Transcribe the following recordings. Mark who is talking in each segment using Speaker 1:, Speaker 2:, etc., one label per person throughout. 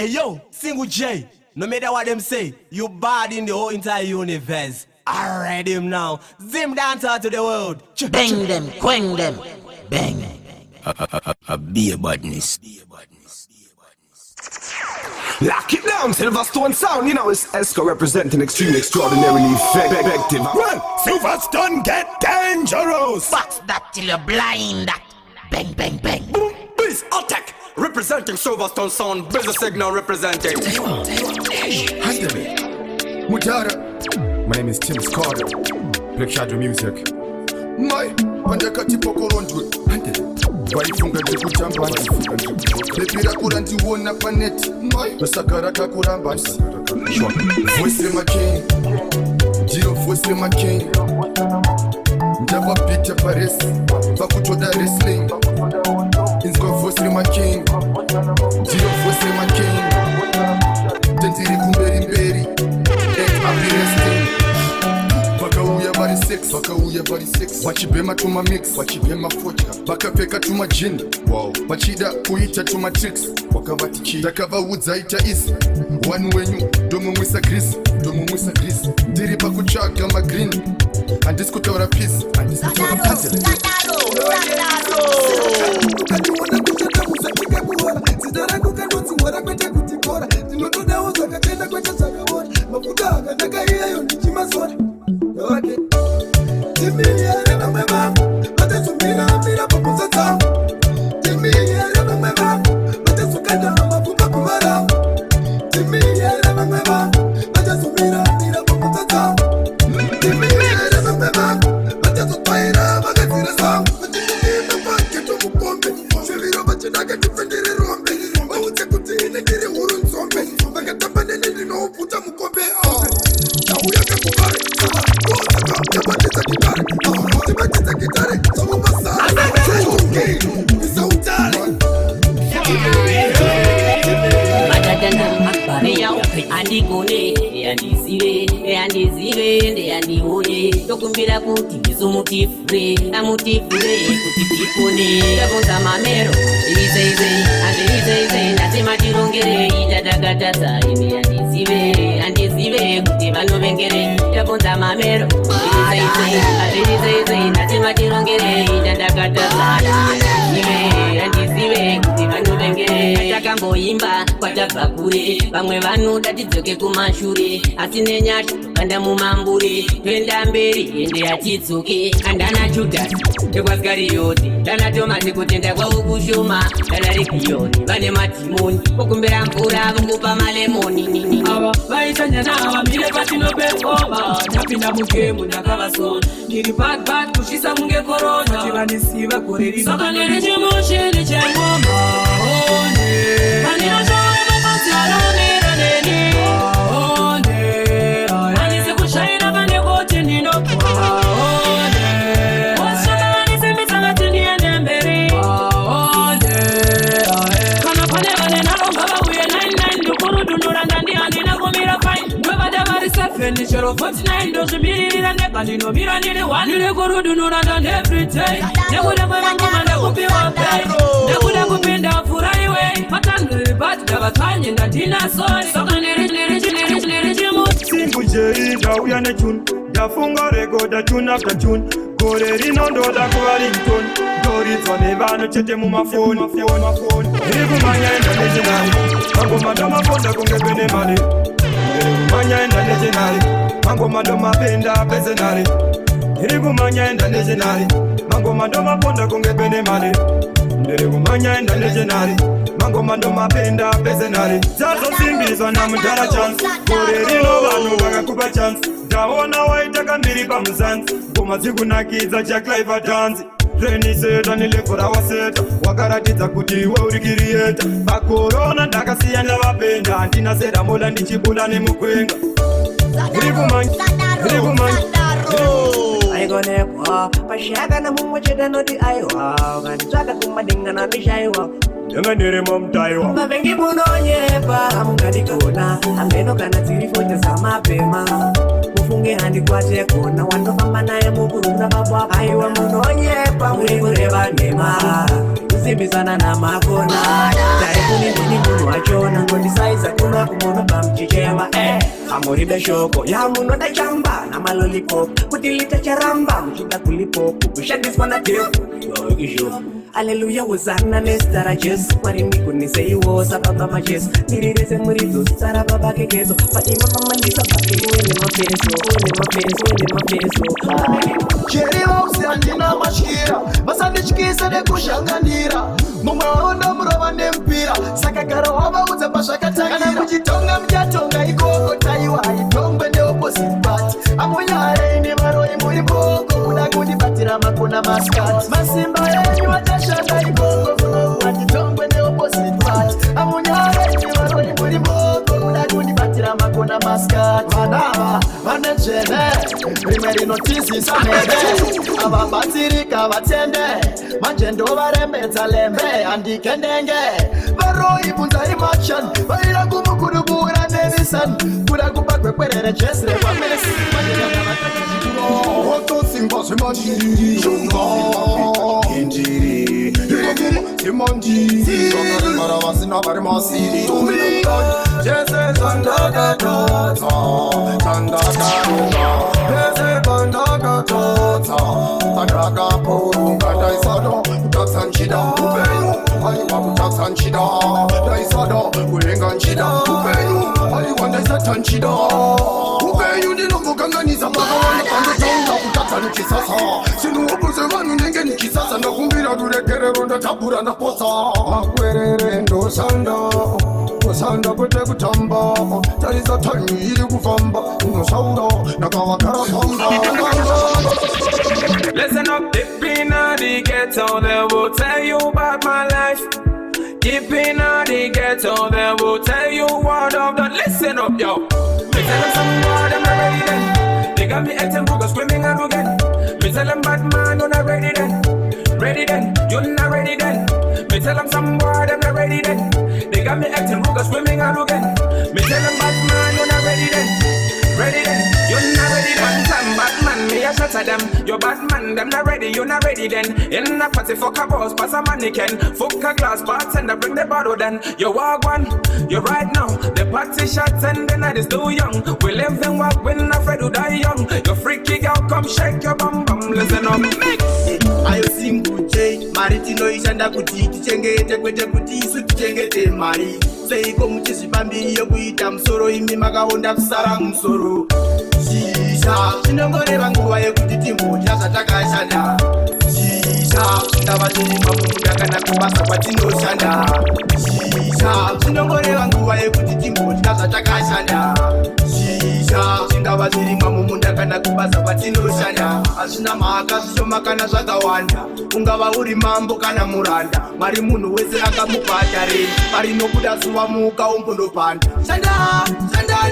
Speaker 1: Hey yo, Single J, no matter what them say, you bad in the whole entire universe. I read him now. Zim dancer to the world.
Speaker 2: Bang them, quang them, bang.
Speaker 3: Be a badness.
Speaker 4: Lock it down, Silverstone sound, you know it's Esco representing extreme, extraordinarily effective. Run!
Speaker 5: Silverstone get dangerous!
Speaker 2: Box that till you're blind. That bang, bang, bang.
Speaker 1: Boom, biz, attack. Representing Silverstone sound, business signal representing.
Speaker 5: Mutara. My name is Tim Carter. Black Shadow Music. My Pandakati Pokolondwood. Waifunga ndikutamba bepira kura ndiwona paneti basagara kakuramba voice making ndiro voice making ndava pita paresi vakutoda wrestling inzwa voice making ndiro voice making tendiri kumberi mberi happy resting vakauya vari 6 vachibhema tuma mix vachibhema vodka vakapfeka tuma gin vachida kuita tuma tricks wakavatichi ndakavaudza ita isi wani wenyu ndomumwisa grisi ndiri pakutsvaga magreen handisi kutaura peace handisi kutaura kantele ukationa kushata musakika kuhora zita rangu kanonzihora kwete kuti bhora ndinotodawo zvakatenda kwete zvakavora mafuta akandakaiyayo ndichimasora okay. Timiyere vamwe vangu vatazumira pamuza dzangu timiyere vamwe vangu vatazukanda mapfumba kuvarau timiyere vamwe vangu vatazumira pamuza dzangu timiyere vamwe vangu vatazotwaira vakadzira zangu vachindivimba paketo mukombe zviviro vachinaka ndipfendere rombe vaudze kuti ine ndiri huru nzombe vakatamba nene ndinoupfuta mukombe ndauya kakuvare Tibatita gitare, somo masala, isa utale.
Speaker 6: Matadana akbareya, andigone, andizive, andione. Tokumbira kuti bizumutifure, amutifure kuti tipone. Kabonza mamero, ize, nasema tirongere, itadagatasa, andizive kuti vanovengere. Kabonza mamero, ize, nasema tirongere, itadagatasa, andizive kuti vanovengere. Takamboimba kwatabva kure, vamwe vanoda tidzoke kumashure, asi nenyasha kanda mumambure, twenda mberi ende yatidzoke. Andana Judas ekwasikarioti, ndana Tomasi kutenda kwavo kushoma, ndana Regioni vane madhimoni, pokumbera mvura vokupa malemoni.
Speaker 7: Ava vaisanyana vamire patinopefoma, tapinda mugemu ndakavasona, ndiri bad kushisa munge korona, tivanisiva gore rino saka ndiri chimushini chengoma vaninoshora mabasi anomira neni vanisi kushaira vane kuti ndinopwa osvaka vanisimbisa vati ndiende mberi kana pane vane nharomba vauye 99 ndikurudunura ndandi handina kumira fine ndovada vari 7 chero 49 ndozvimiririra ndega ndinomira ndiri 1 ndiri kurudunura ndandi everyday nekuda kwevangoma ndakupiwa pay ndakuda kupinda furaiwe matandiri bati ndavatsvanye ndandina sori saka ndiri chimuti
Speaker 8: Single J ndauya netune ndafunga regoda tune after tune gore rino ndoda kuva ringtone ndoridzwa nevanhu chete mumafoni iri kumanya enda nechenari mangoma ndomaponda kunge pene mari iri kumanya enda nechenari mangoma ndomapenda pesenari iri kumanya enda nechenari mangoma ndomaponda kunge pene mari ndiri kumanya enda nechenari mangoma ndomapenda pesenari dzazosimbiswa namudhara chance gore rino vanhu vakakupa chance ndaona waita kambiri pamuzanzi ngoma dzikunakidza chaclive dance reniseta nilevhura waseta wakaratidza kuti iwe uri kiriyeta pakorona ndakasiya ndavapenda handina serambola ndichibula nemugwenga iri kumanya
Speaker 7: aigonekwa pashaka na mumwe chete noti aiwa ukanitsvaka kumadingana ndishaiwa
Speaker 8: ndenge ndiri momutaiwa
Speaker 7: mavengi munonyepa mungadikona ameno kana dziri fote samapema mufunge handikwate kona wandofamba naye mukurunda babwa aiwa munonyepa muri kureva nhema kusimbisana na makona Tare kunindini munu wachona Ngondisaiza kuna kumono pamchichema Amoribe shoko ya muno da chamba Na malolipop kutilita charamba Mchida kulipopu kushandiswa na tepu Yogisho Hallelujah wazana nestara Jesu Marini kunisei wosa baba majesu Nirireze murizu sara baba kekezo Fatima mama ndisa baki uene mapeso Uene mapeso
Speaker 5: Cheri wausi andina mashira Masandi chikisa de kushanganira Mumwaona mroba nempira Sakakaro waba uza bashaka tangira Kana kujitonga mjatonga ikoko Taiwa itongwe ne opposite party Amunyare ini maroi muri boko Udagundi batira makuna maskati Masimba yenyu watashanda ikoko Watitongwe ne opposite party Amunyare ini maroi muri boko Udagundi batira makuna maskati Manama, manejene Primeri notisi samede Ababatirika batende Manjendo barembeza lembe Andikendenge Baroi bunza imachan Baira kumukudubura nenisan Kura kupakwe kwerere chesre Wamesi Oto simba simajiri Shunga Injiri Simanji Shogari maravasi na barimasiri Tumilungan Jese Zandaga Tota Zandaga Tota Jese Bandaga Tota Bandaga Porunga Daisado Utatsanchida Ubenyu Aliwa Utatsanchida Daisado Urenganchida Ubenyu Aliwa Daisatsanchida Ubenyu Ninomuganganiza Magawani Pandotonga Utatsankisasa Sinu obuze vanu nenge nikisasa Nakumbira durekerero Ndatabura ndaposa Makwerere ndosanda Osanda kwete kutamba Tariza tanyi ili kufamba Unosaura Nakawakara pamba
Speaker 8: Listen up, deep in the ghetto, they will tell you about my life. Deep in the ghetto, they will tell you word of God. Listen up, yo. Me tell them some word, I'm not ready then. They got me acting broke, screaming out again. Me tell them bad man, you're not ready then. Ready then, you're not ready then. Me tell them some word, I'm not ready then. They got me acting broke, screaming out again. Me tell them bad man, you're not ready then. Ready then, you're not ready then. One time bad man, me a shot at them. You're bad man, them not ready, you're not ready then. In a party, fuck a boss, pass a mannequin. Fuck a glass, bartender, bring the bottle then. You walk one, you're right now. The party shots and the night is too young. We live and walk, we're not afraid to die young. You're freaky girl, come shake your bum bum. Listen up, mix.
Speaker 5: Ayo singu J, maritino ishanda kuti tichengete kwete kuti isu tichengete mari. Seiko muchizvipambiri yokuita musoro imi makaonda kusara musoro. Shisha, chinongoreva nguva yekuti timbodya zvatakashanda. Shisha, ndava tirimwa mumunda kana kubasa kwatinoshanda. Shisha, chinongoreva nguva yekuti timbodya zvatakashanda. Shisha, chingava chirimwa mumunda kana kubasa kwatinoshanda. Hazvina mhaka zvishoma kana zvakawanda. Ungava uri mambo kana muranda. Mari munhu wese akamubhata rei. Parinobuda zuva muukaumbo ndopanda. Shanda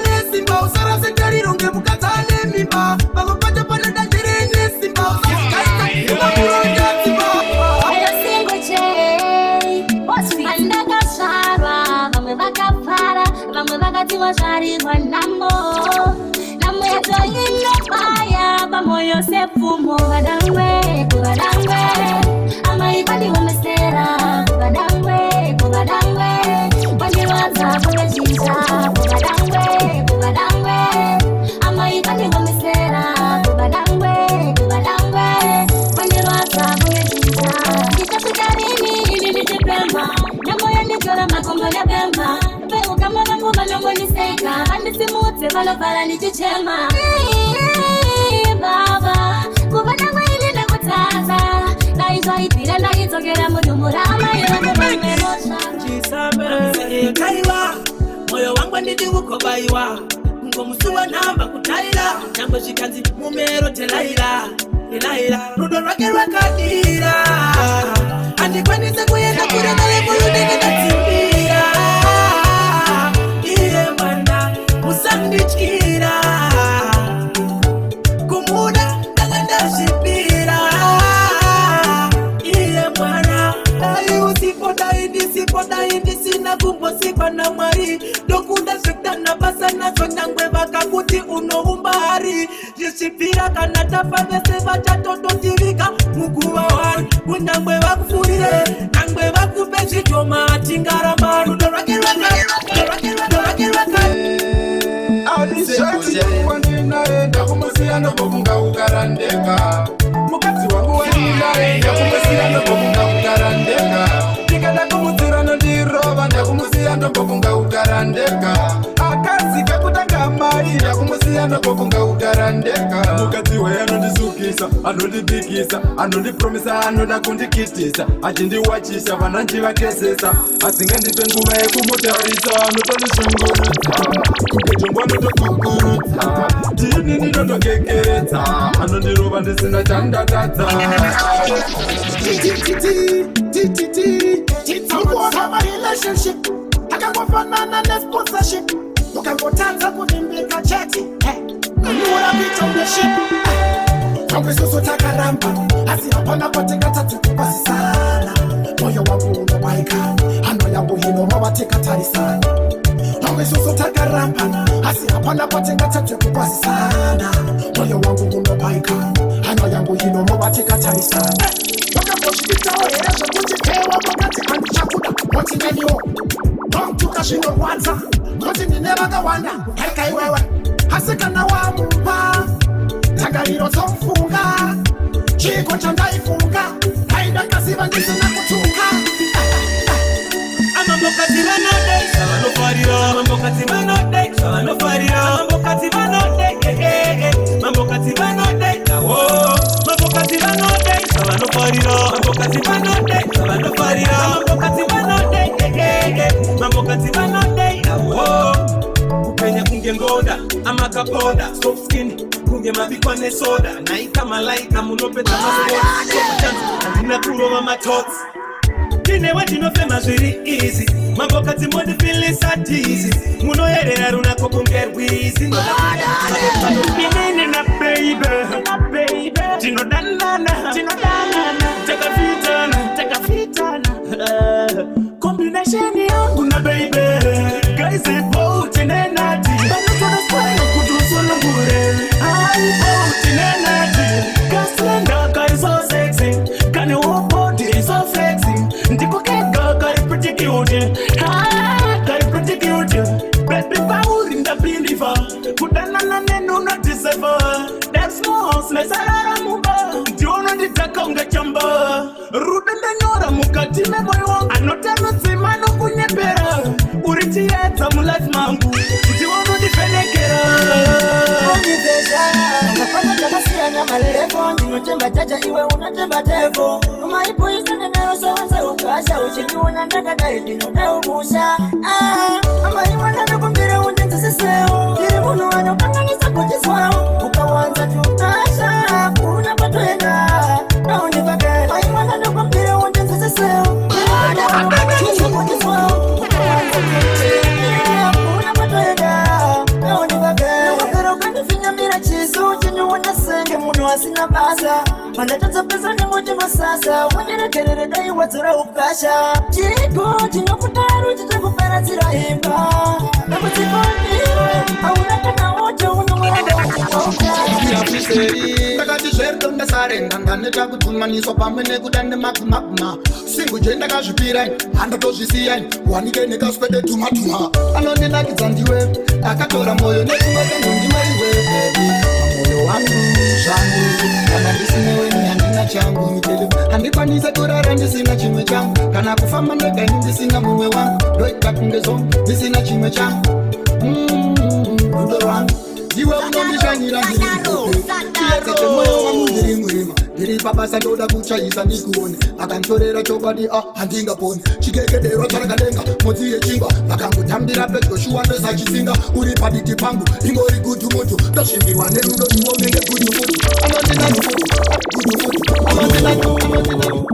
Speaker 5: nesimba usara setariro ngemukadzi ane mimba. Pakopata pana danjere nesimba vamwe vakafara vamwe vakatiwa zvarirwa namo yeto inopaya pamoyo sepfumo kuvadangwe amaipandihomesera kuvadangwe wandiwadza kuvechisa kuvadangwe amaipandihomesera kuvadangwe wandiwadza kuvechisa ndichasvikarini ini ndichipemba nyamoyo nditora makombo nepemba peukama vangu vanongoniseka vandisimudze vanovhara ndichichema baba kuvadangwe ini ndekutadza daizvaibvira ndaidzokera mudumurama
Speaker 7: kaiwa moyo wangu nditi kukobaiwa ngomusuwa namba kutarira nyangwe zvikanzi mumero telaira rudo rwake rwakadira handikwanise kuenda kure nalemuyudeketadzimbira iye mwana musandityira kumuda ndanga ndazvipira iye mwana dai usipo dai ndisina kumbosikwa namwari ndokunda zvekutana basa nazvo nyangwe vakakuti unoumbari zvisvipira kana tafa vese vachatototivika muguva wani kunyangwe vakufurire nyangwe Chingarama, the rocket record.
Speaker 5: Wandinaenda kumusiyana bokunga ukarandeka mukadzi wangu wandinaenda kumusiyana bokunga ukarandeka ndikada kumudzirana ndirova ndakumusiyana bokunga ukarandeka akazi kakutanga mai ndakumusiyana bokunga ukarandeka mukadzi waye anondisukisa anondibikisa anondipromisa anoda kundikitisa achindiwachisa vana njivatesesa asingandipe nguva yekumutaurisa anotondishungurudza ngejongwa notokukurudza tini ndinotokekeredza anondirova ndisina chandatadza
Speaker 9: relationship akangofanana nesponsorship ukangotanza kuvimbika cheti kunyura vichongeship tongesusu takaramba asi hapana patingatatu kupasisana moyo wangu unobaika hano yangu hino mawatikatarisana tongesusu takaramba asi hapana patingatatu kupasisana moyo wangu unobaika hano yangu hino mawatikatarisana wakambochikitaoeresha kuchitewa wakati andichakuda motinenio tomtukashino kwanza koti ninevakawanda haikaiwewe hasikana wa mumba tagariro tomfunga chiko chandaifunga haidakasiva ndisina kutuka
Speaker 7: amambokazivanode savanofarira mambokazivanode savanofarira mambokazivanode mambokazivanode awo mambokazivanode savanofarira mambokazivanode savanofarira mambokazivanode mambokazivanode awo kupenya kunge ngoda amakapoda soft skin kunge mabikwa nesoda naika malaika munopedza masoda andina kurova matots kine watinofema zviri easy mambokadzi mondifilisa tizi munoyerera runako kunge rwizi inini na baby tinodanana takafitana combination yangu na baby guys both nenati banotona kutusolongure both nenati kaslenda kai so sexy kane wo body so flexy ndiko kega kai pretty cute kai pretty cute baby power in the believe kudanana neno not deserve that's most mesara mumba ndiona nditaka ungachamba rudende nyora mukati memoyo wangu anotano zimano kunyepera uritieta mu life mangu ndiona ndifenekera ongezesha ngafanya tabasiana malelevo ndinotemba jaja iwe unatemba devo umaipo isanenero sawanza ukasha uchiniona ndakadai ndinodaumusha amaiwana nakumbira undenzeseseo iri munhu anokanganisa kutiswao ukawanza tukasha kuna patoenda naundipake aiwana nakumbira undenzeseseo akanganisa kutiswao ukawanza tukasha kuna patoenda naundipake wakara ukandifinyamira chisu chiniona senge munhu asina basa mandatadza pesa nengoti masasa wanyerekerere dai wadzora ukasha chiriko chinokutaru chitakuparatsira imba nakutikoniwe hauna kana wocho
Speaker 5: ndakati zverito ndasarenga nechakudzumaniswa pamwe nekudande magumaguma singu je ndakazvipira handotozvisiyai wanike nekaswede tumatuma anondinakidza ndiwe akatora moyo nekumwe kengondimaiwe moyo wangu zvangu kana ndisineweni handina changu mitelo handikwanise kurara ndisina chimwe changu kana kufamba ndegani ndisina mumwe wangu ndoita kunge zo ndisina chimwe changu rudo rwangu iwe unondishanyira ndiriiete chemoyo wangu ndiri murima ndiri pabasa ndoda kuchaisa ndikuone akantorera chokwadi handingaponi chikekedero charakadenga modzi yechingwa vakangotambira pedyo shuwa ndosachisinga uri paditi pangu ingori gudu mutu ndosvimbirwa nerudo iwomenge gudu mutu anondinanu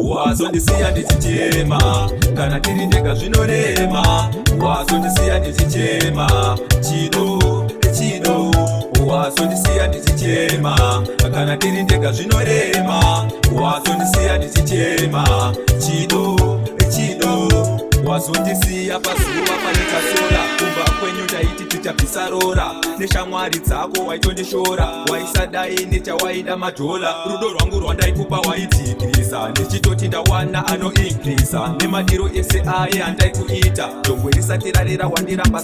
Speaker 10: wazondisiya ndichichema kana tiri ndega zvinorema wazondisiya ndichichema chido wazondisiya ndichichema kana tiri ndega zvinorema wazondisiya ndichichema chido wazondisiya pazuva panekasola kumba kwenyu taiti ndichapisa rora neshamwari dzako waitondishora waisadai nechawaida madhola rudo rwangu rwandaikupa waitiikrisa ndichitoti ndawana anoinkrisa nemadiro ese aye handaikuita jongwe risati rarera wandiramba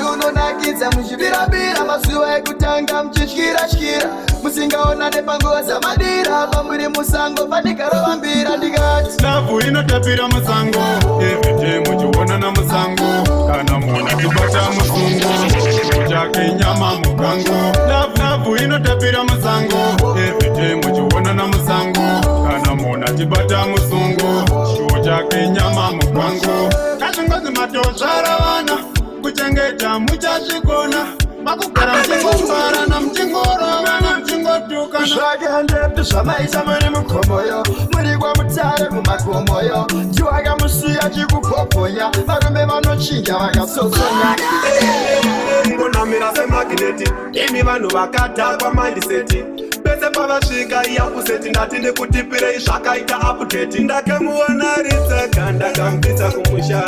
Speaker 5: runonakidza muchivirabira mazuva ekutanga muchityira-tyira musingaona nepanguva dzamadira pamuri musango pandikarovambira ndikati
Speaker 8: lavhu inotapira musango everyday muchionana musango kana muna tibata musungo chiro chake nyama mugango lavhu inotapira musango everyday muchionana musango kana muna tibata musungo chiro chake nyama mugango kazvingozi matozvara vana kuchengeta muchazvikona makugara muchingongwara namuchingorova namuchingotukana
Speaker 5: zvakandepi zvamaisa muri mukomoyo muri kwamutare mumakomoyo ndiwakamusiya chikupoponya varume vanochinja vakasotsonya
Speaker 11: ngonamira semagineti imi vanhu vakadhakwa mindiseti pese pavasvika iapuseti ndati ndikutipirei zvakaita apudheti ndakamuona ritsaka ndakamupisa kumusha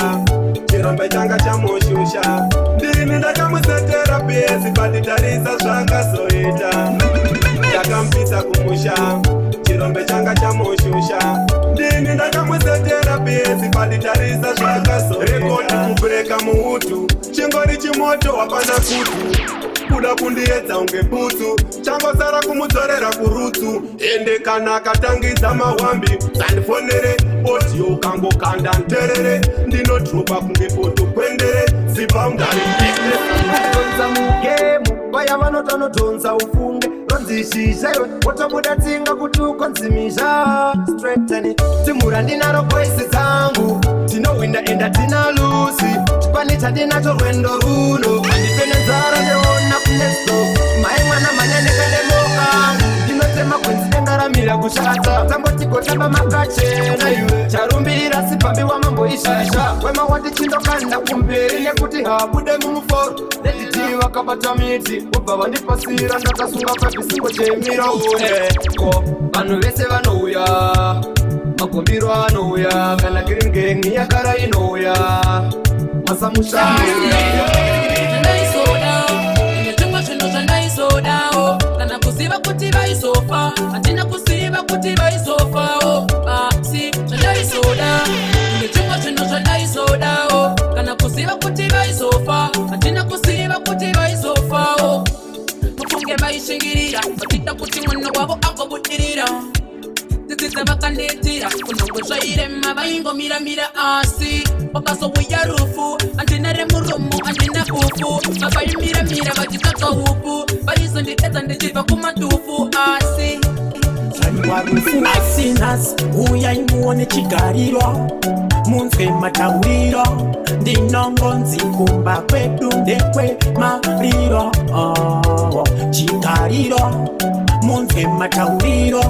Speaker 11: chirombe changa chamushusha ndini ndakamusetera bhezi panditarisa zvangazoita ndakamupisa kumusha chirombe changa chamushusha ndini ndakamusetera bhezi panditarisa zvangazoita rekodi kubreka muutu chingori chimoto wapana kutu kuda kundiedza unge putsu changosara kumudzorera kurutsu ende kana akatangidza mahwambi zandifonere audio ukangokanda nterere ndinodropa kunge poto kwendere zibaundarinza mugemu vaya vanotonodhonza ufunge ronzishishayo wotobuda tsinga kuti ukonzimisha streteni timura ndinaro voisi dzangu tinowinda enda tina lusi chipani chadinacho rwendo runo andipenenzara ndeona kunesto mai mwana manyanekanemoka ndinotema kwenzi dengaramira kushata tambotigotamba makachena iwe charumbirira sipambiwa mamboishisha wema watichindokanda kumberi nekuti habude mumuforo netiti vakabata miti ubva vandipasira ndakasunga pabisingo chemira uneko vanhu vese vanouya magombiro anouya kana giringeni yakara inouya
Speaker 7: masamushaisoda kana kuziva kuti vaisofa hatina kuziva kuti vaisofao asi zvandaisoda nechimwe zvinhu zvandaisodawo kana kuziva kuti vaisofa hatina kuziva kuti vaisofao mufunge vaishingirira vachida kuti mwana wavo agobudirira dzidzidza vakanditira kunongwe zvairema vaingomiramira asi vakazouya rufu handina remuromo handina ufu vavaimiramira vachitsvaga upu vaizondidedza ndichibva kumatufu asi
Speaker 12: rufu asinas uyai muone chigariro munzwe matauriro ndinongonzi kumba kwedu ndekwe mariro chigariro munzwe matauriro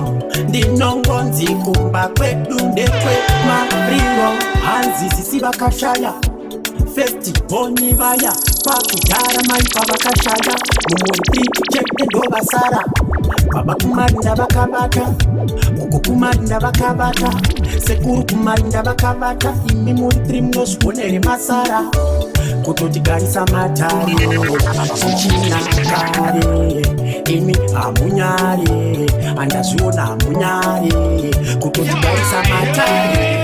Speaker 12: ndinongonzi kumba kwedu ndekwe mariro hanzi sisi vakashaya festiboni vaya pakudhara mai pavakashaya mumuri chete ndovasara baba kumarinda vakavata uko kumarinda vakavata sekuru kumarinda vakavata imi muri 3 munozvionere masara kutotigarisa matare chichina kare imi hamunyare handazviona hamunyare kutotigarisa matare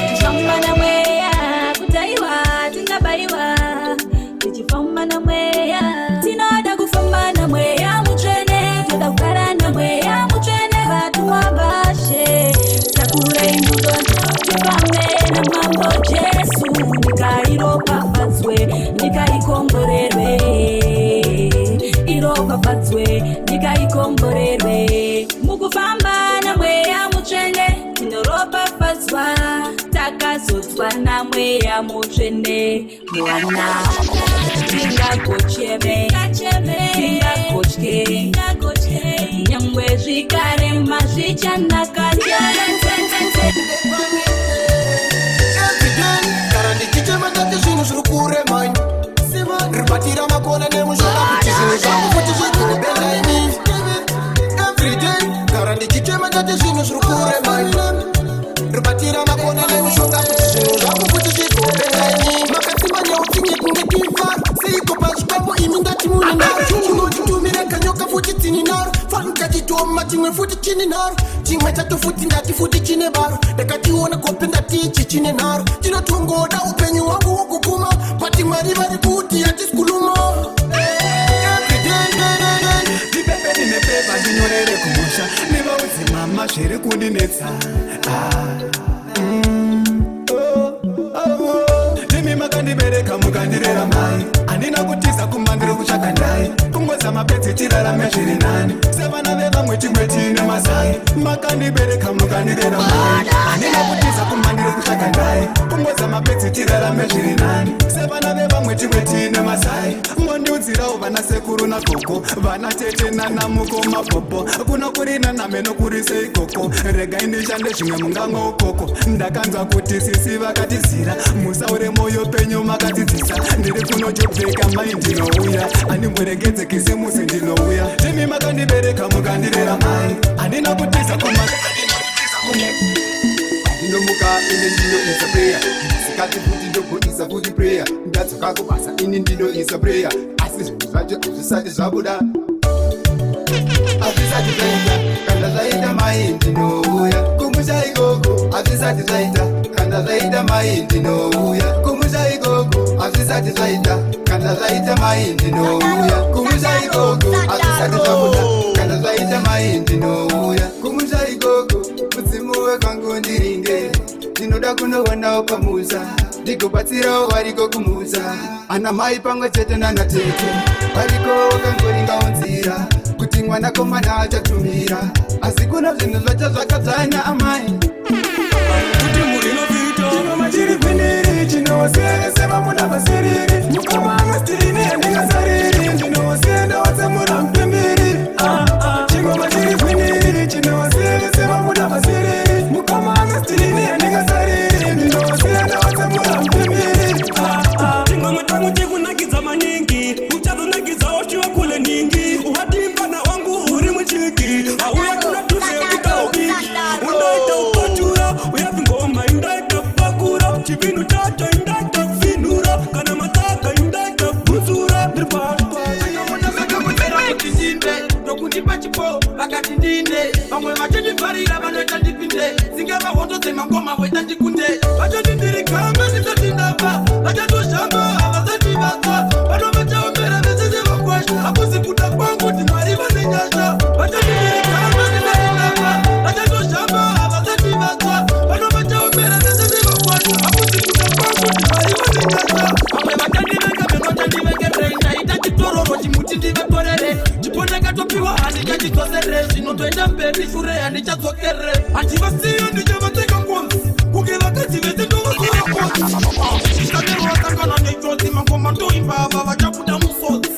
Speaker 13: tichifamba namweya kutaiwa tingabayiwa tichifamba namweya tinoda kufamba namweya mutsvene toda kugara namweya mutsvene vatumwa vashe takura imbudo tifambe namambo jesu nyika iropafadzwe nyika ikomborerwe iropafadzwe nyika ikomborerwe mukufamba namweya mutsvene tinoropafadzwa takazodzwa namweya mutsvene mwana tingagocheme tingagotye nyangwe zvikarema zvichanaka
Speaker 5: kana ndichichema ndati zvinhu zviri kuremaini ribatira makona nemushaka kuti zvinhu zvangu kuti zvirikubengaini everyday kana ndichichema ndati zvinhu zviri kuremaini ribatira makona nemushaka kuti zvinhu zvangu kuti zvirikubengaini makatsimba
Speaker 9: chini naro fanuka chitoma chimwe futi chini naro chimwe chato futi ndati futi chine baro ndakationa kope ndati ichi chine naro chinotongoda upenyu wangu wokuguma pati mwari vari kuti hatiskuluma
Speaker 5: Vipepe nimepepa ndinyorere kumusha nivaudzi mama zviri kundinetsa Nimi makandibereka mukandirera mai Andina kutiza kumandiri kuchaka ndai Kungoza mapedzi tirarame zviri nani Sevana vevamwe timwe tine mazai Makandibereka mukandirera mai Andina kutiza kumandiri kuchaka ndai Kungoza mapedzi tirarame zviri nani Sevana vevamwe timwe tine mazai Mondiudzirawo vana sekuru na koko Vana tete nana muko mapopo Kuna kurina nameno kurise ikoko Rega indishande zvimwe mungango ukoko Ndakanzwa kuti sisi vakatizira Musaure moyo penyu makatidzisa Ndiri kunojobveka mai ndinouya Andimboregedze kisimusi ndinouya Timi makandibereka mukandirera mai Andina kutiza
Speaker 11: Ndinomuka ine ndino isa prayer Sikati futi ndogonisa futi prayer Ndatsoka kubasa ine ndino isa prayer Asi zvinhu zvacho hazvisati zvabuda Hazvisati zvaita Kanda zvaita mai ndinouya Kumusha ikoko hazvisati zvaita Kanda zvaita mai ndinouya Kumusha ikoko hazvisati zvaita Kanda zvaita mai ndinouya Kumusha ikoko hazvisati zvabuda Kanda zvaita mai ndinouya Kumusha ikoko mudzimu wekangu ndirinde ndinoda kunoonawo pamuza ndigobatsirawo variko kumuza ana mai pamwe chete nana tete variko wakangoringawo nzira kuti mwana komana achatumira asi kuna zvinhu zvacho zvakadzanya amai
Speaker 8: kuti murinopita chinoma chiri kwiniri chinosereseva muna vasiriri mukamanga stirine yandingasariri ndinosenda watsamura mupembiri chingoma chiri kwiniri chinosereseva muna vasiriri mukamanga stirine yandingasariri ndinosenda watsamura mupembiri chingoma changu chikunakidza maningi uchazonakidzawo chiwa kule ningi uhatimbana wangu uri muchiki auya kuna tuse ukitaubiki unoita ukotura uyavingoma indaita pakura chipindu chacho indaita kufinura kana mataka indaita buzura
Speaker 5: Kundipa chipo vakati ndinde vamwe vachondibvarira vanoita ndipinde singavahondo dzemangoma voita ndikunde vachondindirikamba ndisati ndabva vachatoshamba havasati vatsa vano vachaombera vesese vakwasha hakuzi kuda kwangu ti mwari vane nyasha vachondindirikamba ndisati ndabva vachatoshamba havasati vatsa vano vachaombera vesese vakwasha hakuzi kuda kwangu ti mwari vane nyasha vamwe vachandiveka venotandivekere ndaita chitororo chimuti ndivekorere chipondakatopiwa handichachidzosere zvinotoenda mberi shure handichadzokere handivasiyo ndichavateka ngonzi kunge vakadzi vese ndovasora konzi zvisanerwakangana nenjodzi mangoma ndoimba ava vachabuda musodzi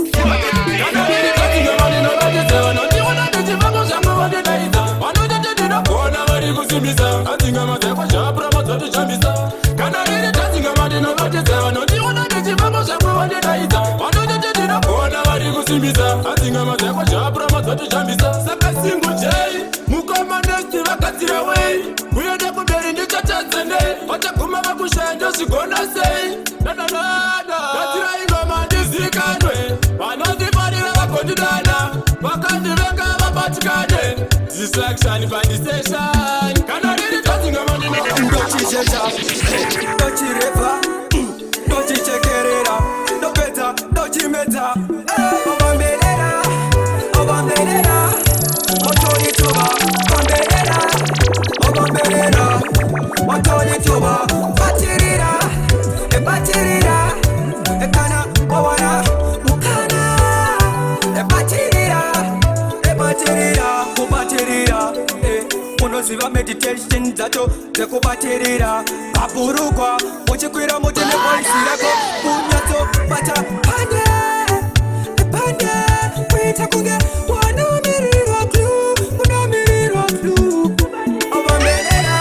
Speaker 8: kana riri tazingamadinovatedza vanondiona ndechivamo zvamwe vandidaidza vanototendinogona vari kusimbisa adzingama dzakwa zvapura madzatishambisa saka singu jei mukomandesti vakadzira wei kuenda kumberi ndichatadzendei vachaguma vakushaya ndozvigona sei dadadada gadzira ingoma ndizikanwe vanondifanira vagondidana vakandivenga vabatikane distraction pandistation kana riri tazingamadinochishesha ndochirepa ndochichekerera ndopedza ndochimedza obamberera obamberera motorituba obamberera obamberera motorituba batirira ebatirira ekana obana mukana ebatirira ebatirira kubatirira unoziva meditation dzacho dzekubatirira kaburukwa uchikwira muti nevoisirako kunyatso bata pande pande kuita kunge wanamirirwa klu unamirirwa klu obamberera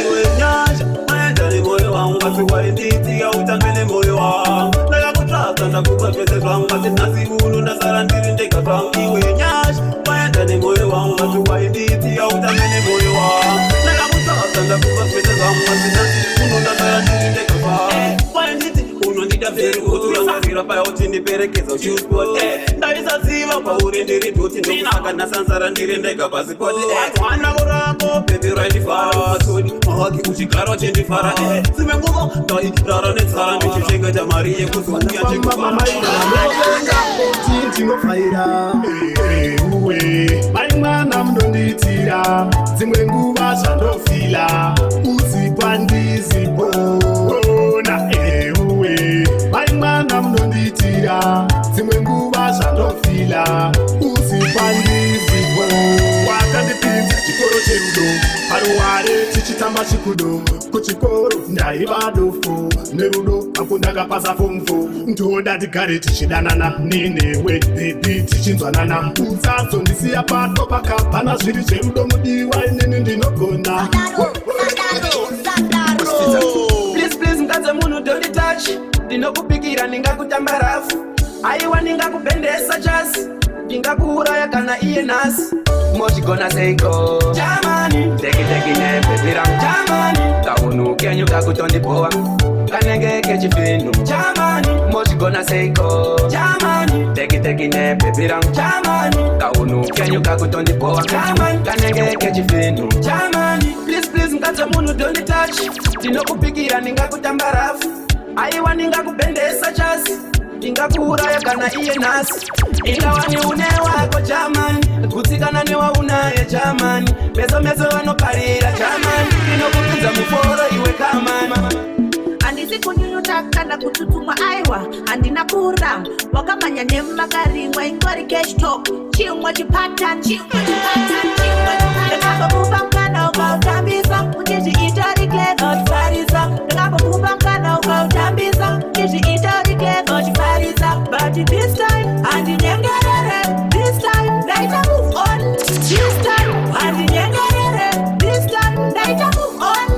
Speaker 14: iwe nyasha maendani moyo wangu asiwainditiya utambile moyo wangu ndakakutsvaga ndakupa zvese zvangu asi nhasi uno ndasara ndiri ndega zvangu iwe nyasha maendani moyo wangu asiwainditiya utambile moyo wangu ndakakutsvaga ndakupa zvese zvangu asi nhasi uno ndasara ndiri ndega zvangu wainditi unondida vheri uturangarira paya utindi kundiperekedza uchiuspot ndaisaziva kwauri ndiri duti ndokusaka nasansara ndiri ndega pasipoti mwana kurako bebi raindifara masoni mahaki uchigara uchindifara dzimwe nguva ndairara netsara ndichichengeta mari yekuzouya
Speaker 11: ndinofaira uwe mai mwana munondiitira dzimwe nguva zvandofila uzikwandiziona uwe mai mwana munondiitira dzimwe nguva zvandofila uzikwandizipo wakandipinza chikoro cherudo paruware chichitamba chikudo kuchikoro ndaiva dofo nerudo ako ndakapasa fomfo ndoda tigare tichidanana nenewe bebi tichinzwanana usazondisiya pato pakabhana zviri zverudo mudiwa inini ndinogona
Speaker 5: please mukadzi munhu don't touch ndinokupikira ndingakutamba rafu aiwa ndingakubhendesa chasi ndingakuuraya kana iye nhasi mochigona seiko jamani tekine bebiram jamani kaunukenyuka kutondipoa kanenge kechifinu jamani mochigona seiko jamani tekine bebiram jamani kaunukenyuka kutondipoa jamani kanenge kechifinu jamani please mukadzi munhu don't touch ndinokupikira ndingakutamba rafu aiwa ndingakubhendesa chasi ndingakuuraya kana iye nhasi ingawani une wako jamani kutsikana newaunaye jamani meso vanoparira jamani inokupinza muforo iwe kamani
Speaker 15: handisi kunyunyuta kana kututumwa aiwa handina kura wakamanya nemumakarimwa ingori cashtalk chimwe chipatani ndakakupa mukana ukautambisa uchizviitorikezochifarisa ndakakupa mukana ukautambisa uchizviitorikezochifarisa but this time handinyengerere this time ndaita move on this time handinyengerere this time ndaita move on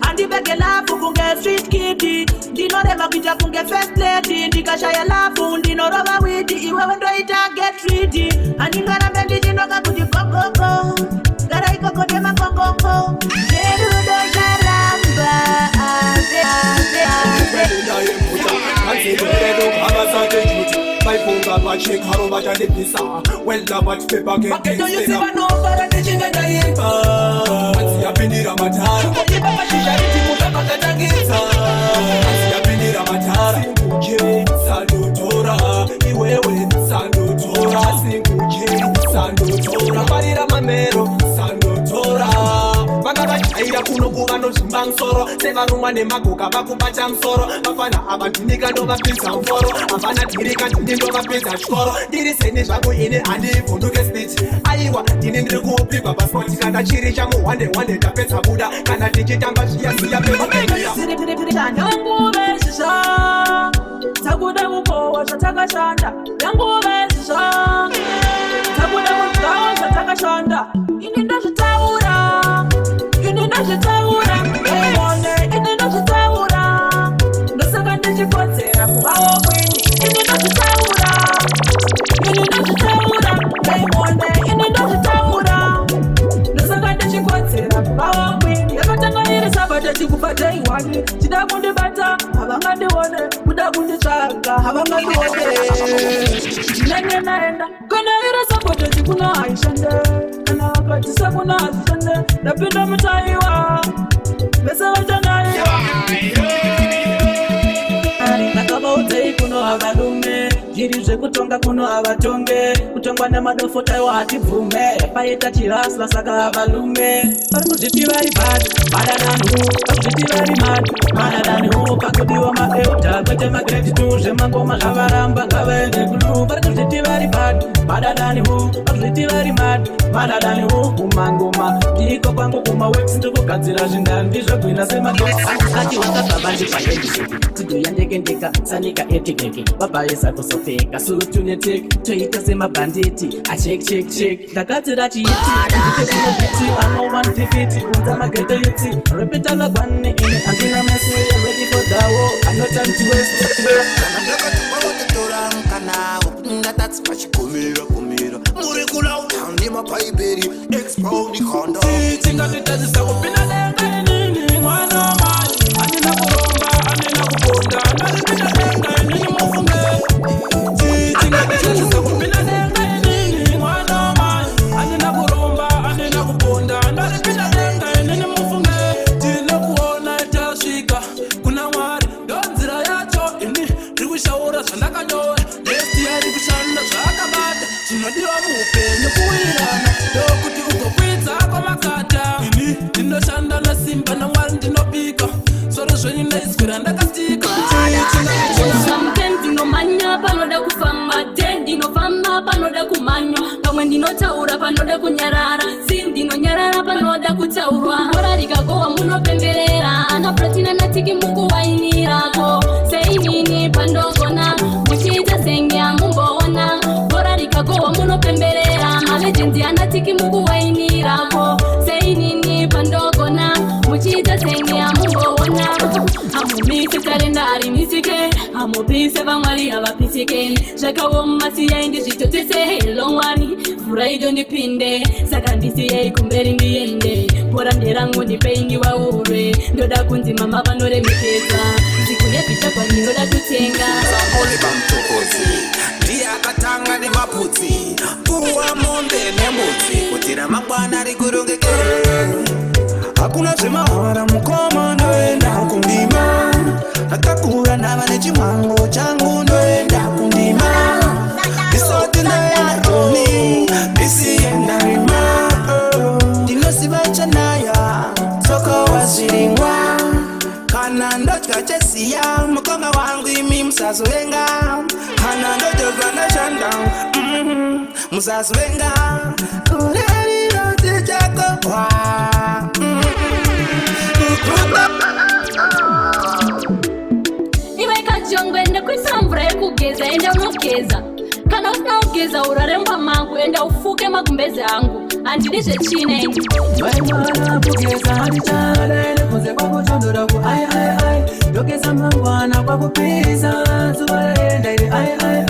Speaker 15: handibeke lafu kunge street kid ndinoreva kuita kunge first lady ndikashaya lafu ndinorova widi iwewe ndoita get ready handingarambe ndichinoka kuti gogogo gara ikoko demagongongo nerudo sharamba
Speaker 10: vaifunga vachekaro vachandipisa wela vatipepakeiva nobara ndichingandaimba asiyapindira matara ipapashizharitimutakakatangisa asiyapindira matara singuje sandotora iwewe sandotora singuje sandotora parira mamero sandotora vakavajaira kuno kuva nozvimba musoro sevarumwa nemagoka vakubata musoro vafana avandinika ndovapinza muforo havana dhirika ndini ndovapinza chikoro ndiri sene zvako ine handivhunduke speech aiwa ndini ndiri kuupigwa paspoti kana chiri chamuhwande ndapedza buda kana ndichitamba zviyasiya
Speaker 7: pevakaiyanonguvesizva takuda kupowa zvatakashanda yanguvesizva takuda kuzvawo zvatakashanda ini ndozvitaura ini ndozvitaura ndosaka ndichikodzera kuvawo kwini ini ndozvitaura daimone ini ndozvitaura ndosaka ndichikodzera kuvawo kwini yakatanga iri sabata chikubata iwani chida kundibata havangandione kuda kunditsvaga havangandione ndinenge naenda kana iri sabata chikuna haishande kana vakatisa kuna hazishande ndapinda mutaiwa vese vachanaiwa ndakavaudei kuno havarume zviri zvekutonga kuno havatonge kutongwa nemadofotaiwa hatibvume paita chirasla saka havarume vari kuzviti vari bad madadanhu vakuzviti vari mad madadanhu pakudiwa maeuta kwete magratitude zvemangoma zvavaramba ngavaende kulu vari kuzviti vari bad madadanhu vakuzviti vari mad madadanhu kumangoma ndiko kwangu kumawex ndikugadzira zvindandi zvegwina semadoandisati wakabva vandipaendiseki studio yandekendeka sanika etikeki vabhaisa kusopfeka sutu neteki toita semabhanditi achekchekchek ndakatira chiiti nditekunobiti anowantifiti unza magreto yuti repita magwane ine andina mesi ready for the war I'm not time to waste
Speaker 9: ndakatubaotetora mukanawo ndatatsipachigomera gomera muri kulauta ndemapaiberi expo nikondo
Speaker 7: tingatitazisa kupinda denga inini mwana mani andina kuromba andina kuponda ndaripinda denga inini mufunge
Speaker 13: kutaura panoda kunyarara sindinonyarara panoda kutaurwa bora rikagowa munopemberera ana platina natiki mukuwainirako seinini pandogona muchiita sengya mumboona bora rikagowa munopemberera malegendi anatiki mukuwainirako seinini pandogona muchiita sengya mumboona amumisi kalendari misike amupise vamwari avapisike zvakaomasiya ndizvitotese helomwari furaido ndipinde saka ndisiyei kumberi ndiende bora nderangu ndipei vaurwe ndoda kunzi mama vanoremekeza zikuyezvichagwa ndinoda kutenga
Speaker 16: ndiye akatanga nemaputsi kuwa mombe nemudzi kuti ramangwana rikurongeke hakuna zvemahara mukoma ndoenda kundima akakura ndava nechimhango changu ndoenda kundima ndisoti nayaroni ndisienda rima ndinosiva chanaya sokowa zviringwa kana ndodya chesiya mukonga wangu imi musazovenga kana ndodorwa ndashanda musazovenga kureriroti chakokwa
Speaker 13: iwe kajongwe ndekuisa mvura yekugeza enda unogeza kana usina kugeza uraremba mangu enda ufuke magumbezi angu handidi zvechine
Speaker 7: vaimwana kugeza handichada nekunze kwakutondora ku ai ndogeza mangwana kwakupisa zuva raenda iri ai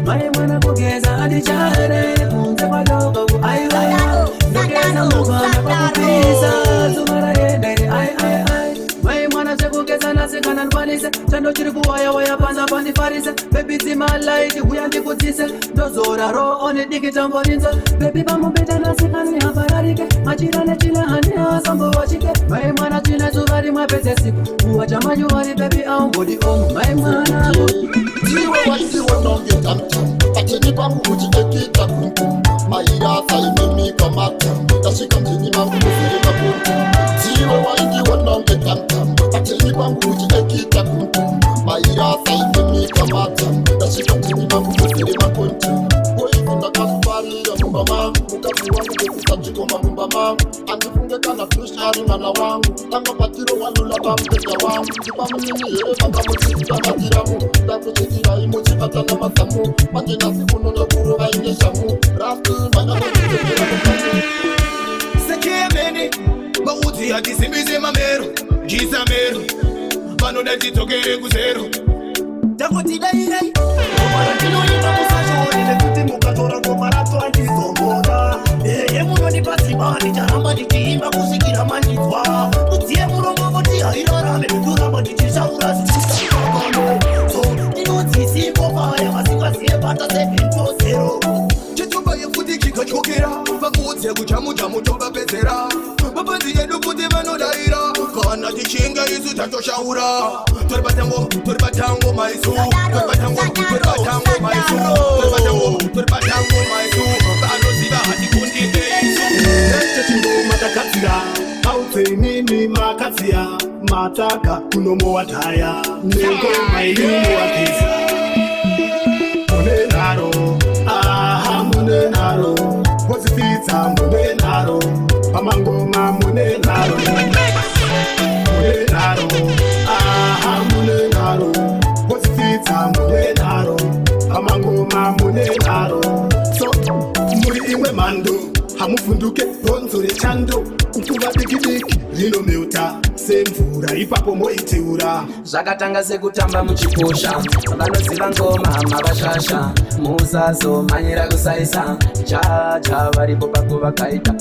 Speaker 7: vaimwana kugeza handichada nekunze kwadoka ku ai ndogeza mangwana kwakupisa zuva raenda iri ai vaimwana zvekugeza nasikana ndikwanise chando chiri kuwaya panza pandifarise bebi dzimalaiti uya ndikudzise ndozora roone diki tamborinza bebi pamubeta nasikani hapararike machira nechile hani asambovachike vaimwana chine zuva rimwe pese siku uwa chamanyuwari bebi aungodi omu vaimwana
Speaker 17: iwe wasiwo nonge tamtam acheni pangu uchiekita kumkum mairasa imemika matam tasvika mjini mangu kufirika kumkum iwe waingiwo nonge tamtam acheni pangu uchiekita kumkum mairasa imemika matam tasvika mjini mangu kufirika kumkum oifunda kasuparira mumba mangu mukazi wangu kekutajikoma mumba mangu andifunge kana tushari mwana wangu angapatiro walula pamuteta wangu tipamunini here vangamutsitikamatiramu ndakuchitirai muchibatana mazamu manje nasi kunono kuru vaine shamu rasti vanyakuitekera mukamu
Speaker 5: sekemeni maudzi hatisimbise mamero jisamero vanoda titokere kuzero takotidairei omara tinoimba musashorire kuti mukatora ngomarato andizomboda eye munonipatsimani charamba ndichiimba kusvikira mandidzwa udziye muromovoti hairarame turamba ndichishaura zvisisaaano so inodzisipofaya vasingasiye pata 740 chetomba yefuti chikatyokera vakuudze kuchamujamu tobapedzera mapanzi yedu kuti vanodaira kana tichinga isu tatoshaura tori patango maisu vanoziva hatikundike
Speaker 11: chechingoma takadzira autsenini makadziya mataka kunomowadhaya nengoma inowadhisa munenharo aha munenharo pozifitsa munenharo pamangoma munenharo aha munenharo pozifitsa munenharo pamangoma munenharo so muri imwe mhando hamufunduke bhonzo rechando ukuva dikidiki rinomeuta semvura ipapo moiteura
Speaker 18: zvakatanga sekutamba muchikosha vanoziva ngoma mavashasha musazo manyira kusaisa chacha varipo pako vakaita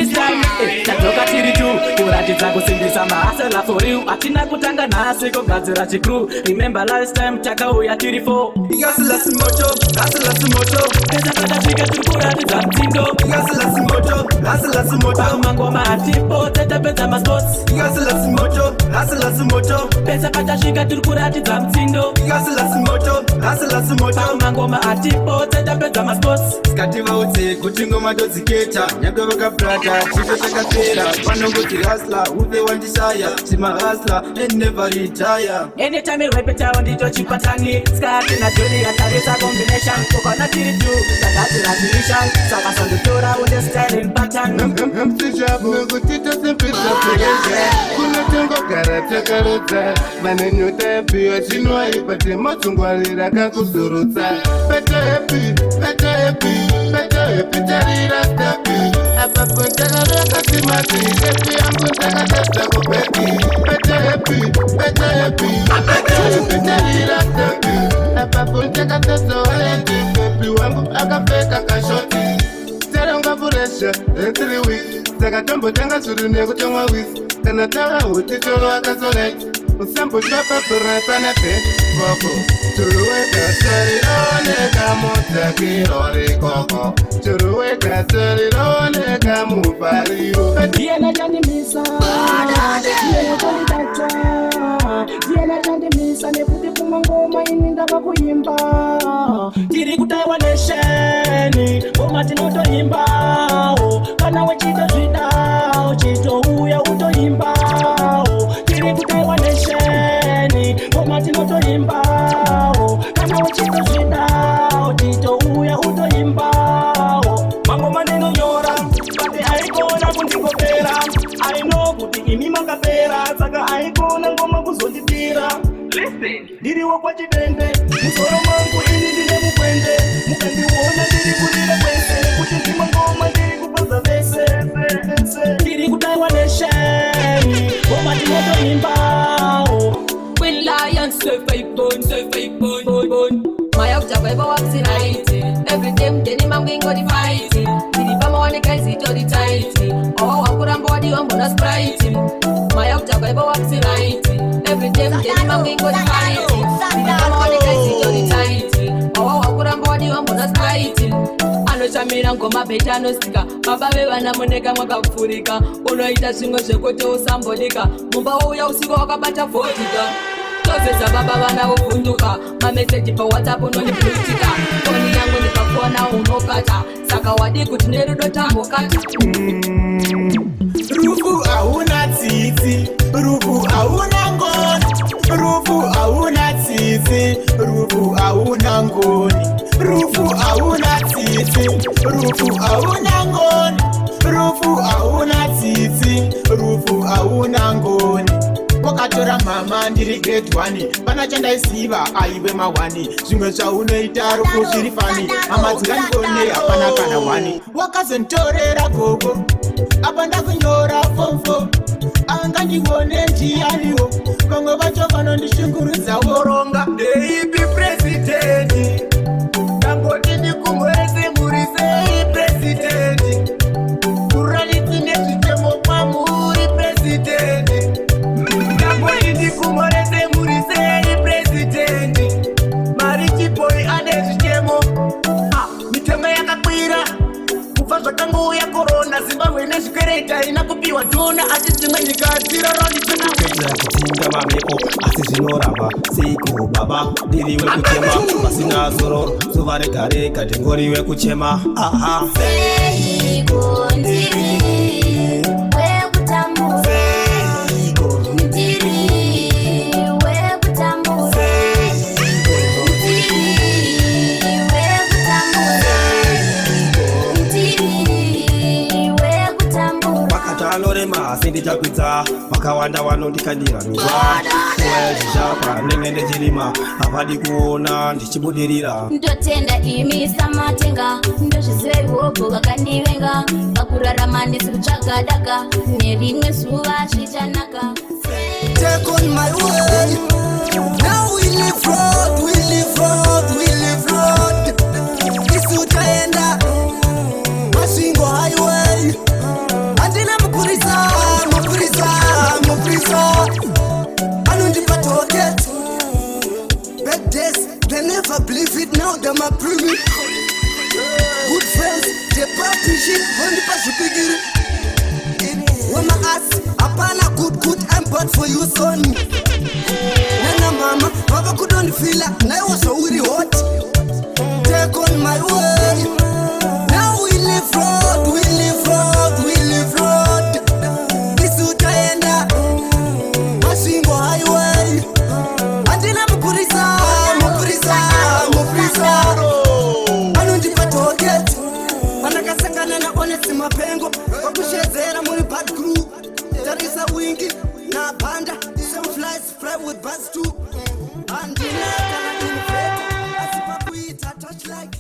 Speaker 7: this time tadzoka tiri tu kuratidza kusimbisa mahasela for you atina kutanga nhasi kugadzira chikru remember last time takauya tiri 4
Speaker 5: Gasla simoto
Speaker 7: pesa patasvika tiri kuratidza mtindo
Speaker 5: Gasla simoto
Speaker 7: mangoma atipo tetapedza masports
Speaker 5: Gasla simoto
Speaker 7: pesa patasvika tiri kuratidza mtindo
Speaker 5: Gasla simoto
Speaker 7: mangoma atipo tetapedza masports
Speaker 5: skativaudze kuti ngoma todziketa nyangwe vakabrata chito chakapera panongoti hasla uve wandishaya chimahasla and never retire
Speaker 7: anytime irepetawo nditochipatani skati najoni yatarisa combination kokona tiri tu takatirazirishan saka sandotora unde styling pattern
Speaker 19: msijabu kutitosimpisa kuresha kunotongogara takarudza vanonyota yapiwa chinoaipate matsungwarira kakusurutsa better happy tarira stapi apapo takarakasimati epi yangu takatata kubeki better happy tarira stapi apapo takatata waende bepi wangu akapeka kashoti taronga puresha 3 weeks takatombo tanga suru nekutomwa wisi kana tavahuti toro akazolai usambo chapapura panape koko turuweka sarironeka mutakirori koko turuweka sarironeka mupariro
Speaker 7: Diana Jandimisa Diana Jandidata Diana Jandimisa nekuti kumangoma ininda vakuimba tiri kutaiwa nesheni ngoma tinotoimbawo kana wechita zvidawo chitouya utoimbawo tiri kutaiwa nesheni ngoma tinotoimbawo kana wechita zvidawo chitouya utoimbawo mangoma ndinonyora kati aikona kundikopera aino kuti imi makapera saka aikona ngoma kuzondidira ndiriwo kwachidende musoro mangu ini ndine mukwende mukandiona ndiri kulira kwese kuti ndima ngoma ndiri kupaza vese ndiri kutaiwa nesheni ngoma tinotoimbawo
Speaker 20: When lions say fake bone My object ever walks in right Every time teni mangingo di fight Diri pama wane kaisi to di tight Oh wakura mbodi wambo na sprite My object ever walks in right Every time teni mangingo di fight Diri pama wane kaisi to di tight Oh wakura mbodi wambo na sprite Anoshamira ngoma beta anosika Mabave vanamoneka mwakafurika Unoita shingo zvekote usambolika Mumba wauya usiku wakabata vodika Tozeza baba vana uvunduka Mameseji pa WhatsApp unoniplutika Koni yangu nikakona unokata Saka wadi kuti nerudo tambokata
Speaker 5: Rufu hauna tsitsi Rufu hauna ngoni Rufu hauna tsitsi Rufu hauna ngoni Rufu hauna tsitsi Rufu hauna ngoni Rufu hauna tsitsi Rufu hauna ngoni wakatora mama ndiri grade 1 pana chandaisiva aive mawani zvimwe zvaunoita rufu zviri fani mama dzingandikone hapana kana 1 wakazontorera gogo apa ndakunyora fomfo angandione ndiyaniwo vamwe vacho vanondishungurudza voronga ndeipi presidenti ndangoti ndikumwese muri sei presidenti kuranitsine zvitemo kwamuri presidenti kumorese muri sei presidenti marichipoi ane zvitemo mitemo yakakwira kufa zvakangouya korona zimbabwe nezvikwereta ina kupiwa dhona asi dzimwe nyika dziroronitonawekutinga mameko asi zvinoramba seiko baba ndiriwe kuchema pasina zororo zuva rega rega ndingoriwe kuchema
Speaker 21: seiko ndiri wekutambura
Speaker 5: anorema sindichakwidza vakawanda vanondikadira nuva kuwezvishapa ndenge ndechirima havadi kuona ndichibudirira
Speaker 21: ndotenda imi samatenga ndozvizeiwogo vakandivenga pakurarama ndisi kutsvaga daka nerimwe zuva zvichanaka
Speaker 9: Take on my way. Now we live road, we live road, we live road. Isuchaenda Masingo highway. maprimi good friends jepapishi ondipazvipigiri wema asi hapana good I'm bad for you son nana mama vava kudonifila naiwozva uri hot take on my way now we live road isi utaenda masvingo highway handina mupurisa anondipa toget pandakasangana naonesi mapengo vakushedzera muri bad crew tarisa wingi napanda some flies fly with bus too handina kana infeto asipakuita touch like